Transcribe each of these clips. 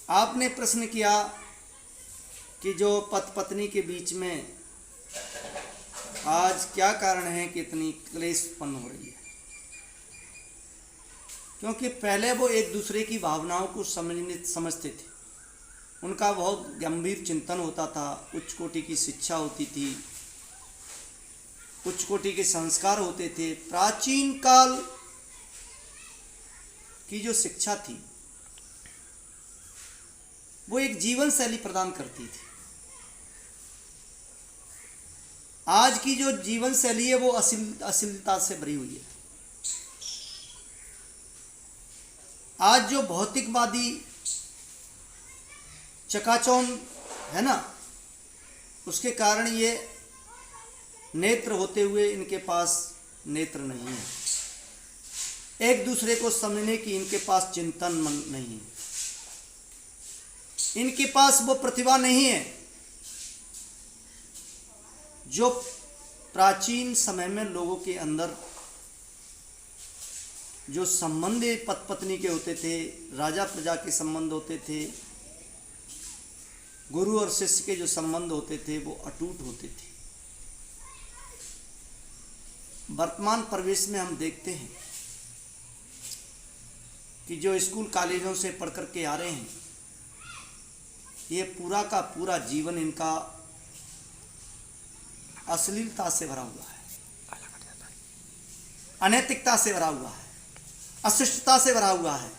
आपने प्रश्न किया कि जो पति पत्नी के बीच में आज क्या कारण है कि इतनी क्लेश उत्पन्न हो रही है। क्योंकि पहले वो एक दूसरे की भावनाओं को समझते थे, उनका बहुत गंभीर चिंतन होता था, उच्च कोटि की शिक्षा होती थी, उच्च कोटि के संस्कार होते थे। प्राचीन काल की जो शिक्षा थी वो एक जीवन शैली प्रदान करती थी। आज की जो जीवन शैली है वो अश्लीलता से भरी हुई है। आज जो भौतिकवादी चकाचौंध है ना, उसके कारण ये नेत्र होते हुए इनके पास नेत्र नहीं है, एक दूसरे को समझने की इनके पास चिंतन नहीं है, इनके पास वो प्रतिभा नहीं है जो प्राचीन समय में लोगों के अंदर जो संबंध पति पत्नी के होते थे, राजा प्रजा के संबंध होते थे, गुरु और शिष्य के जो संबंध होते थे वो अटूट होते थे। वर्तमान परिवेश में हम देखते हैं कि जो स्कूल कॉलेजों से पढ़ कर के आ रहे हैं, ये पूरा का पूरा जीवन इनका अश्लीलता से भरा हुआ है, अनैतिकता से भरा हुआ है, अशिष्टता से भरा हुआ है,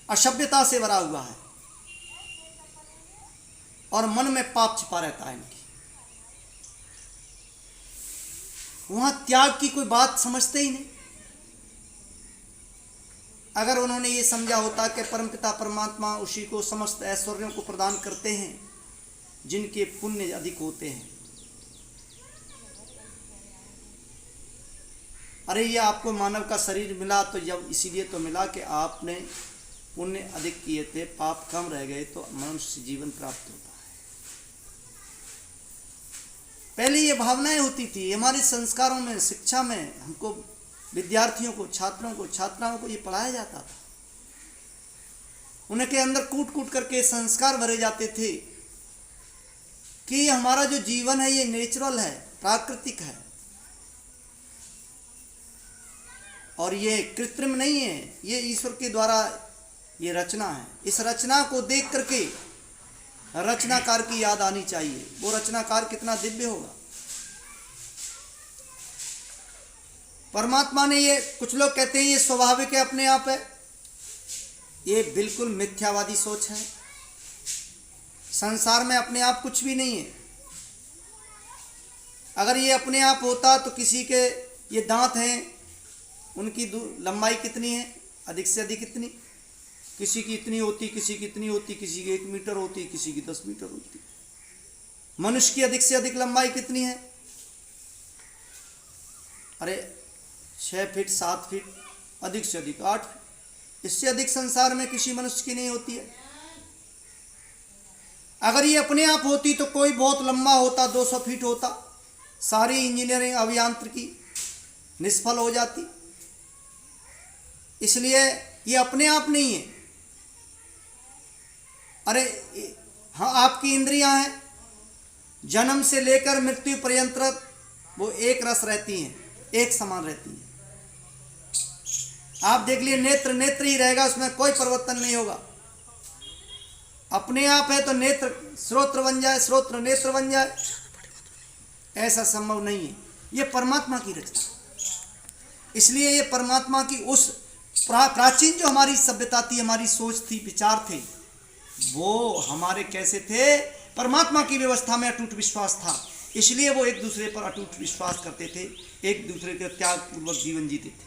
असभ्यता से भरा हुआ है और मन में पाप छिपा रहता है इनकी। वहां त्याग की कोई बात समझते ही नहीं। अगर उन्होंने ये समझा होता कि परमपिता परमात्मा उसी को समस्त ऐश्वर्यों को प्रदान करते हैं जिनके पुण्य अधिक होते हैं। अरे ये आपको मानव का शरीर मिला तो जब इसीलिए तो मिला कि आपने पुण्य अधिक किए थे, पाप कम रह गए तो मनुष्य जीवन प्राप्त होता है। पहले ये भावनाएं होती थी हमारे संस्कारों में, शिक्षा में, हमको विद्यार्थियों को, छात्रों को, छात्राओं को ये पढ़ाया जाता था। उनके अंदर कूट कूट करके संस्कार भरे जाते थे कि हमारा जो जीवन है ये नेचुरल है, प्राकृतिक है और ये कृत्रिम नहीं है, ये ईश्वर के द्वारा ये रचना है। इस रचना को देख करके रचनाकार की याद आनी चाहिए। वो रचनाकार कितना दिव्य होगा। परमात्मा ने ये, कुछ लोग कहते हैं ये स्वाभाविक है, अपने आप है, ये बिल्कुल मिथ्यावादी सोच है। संसार में अपने आप कुछ भी नहीं है। अगर ये अपने आप होता तो किसी के ये दांत हैं, उनकी लंबाई कितनी है, अधिक से अधिक इतनी, किसी की इतनी होती, किसी की इतनी होती, किसी की 1 मीटर होती, किसी की 10 मीटर होती। मनुष्य की अधिक से अधिक लंबाई कितनी है? अरे 6 फीट, 7 फीट, अधिक से अधिक 8 फीट। इससे अधिक संसार में किसी मनुष्य की नहीं होती है। अगर ये अपने आप होती तो कोई बहुत लंबा होता, 200 फीट होता, सारी इंजीनियरिंग अभियांत्रिकी निष्फल हो जाती। इसलिए ये अपने आप नहीं है। अरे हाँ, आपकी इंद्रियां हैं, जन्म से लेकर मृत्यु पर्यंत वो एक रस रहती हैं, एक समान रहती हैं। आप देख लिए नेत्र नेत्र ही रहेगा, उसमें कोई परिवर्तन नहीं होगा। अपने आप है तो नेत्र श्रोत्र बन जाए, श्रोत्र नेत्र बन जाए, ऐसा संभव नहीं है। ये परमात्मा की रचना। इसलिए ये परमात्मा की उस प्राचीन जो हमारी सभ्यता थी, हमारी सोच थी, विचार थे, वो हमारे कैसे थे? परमात्मा की व्यवस्था में अटूट विश्वास था। इसलिए वो एक दूसरे पर अटूट विश्वास करते थे, एक दूसरे के त्याग पूर्वक जीवन जीते थे।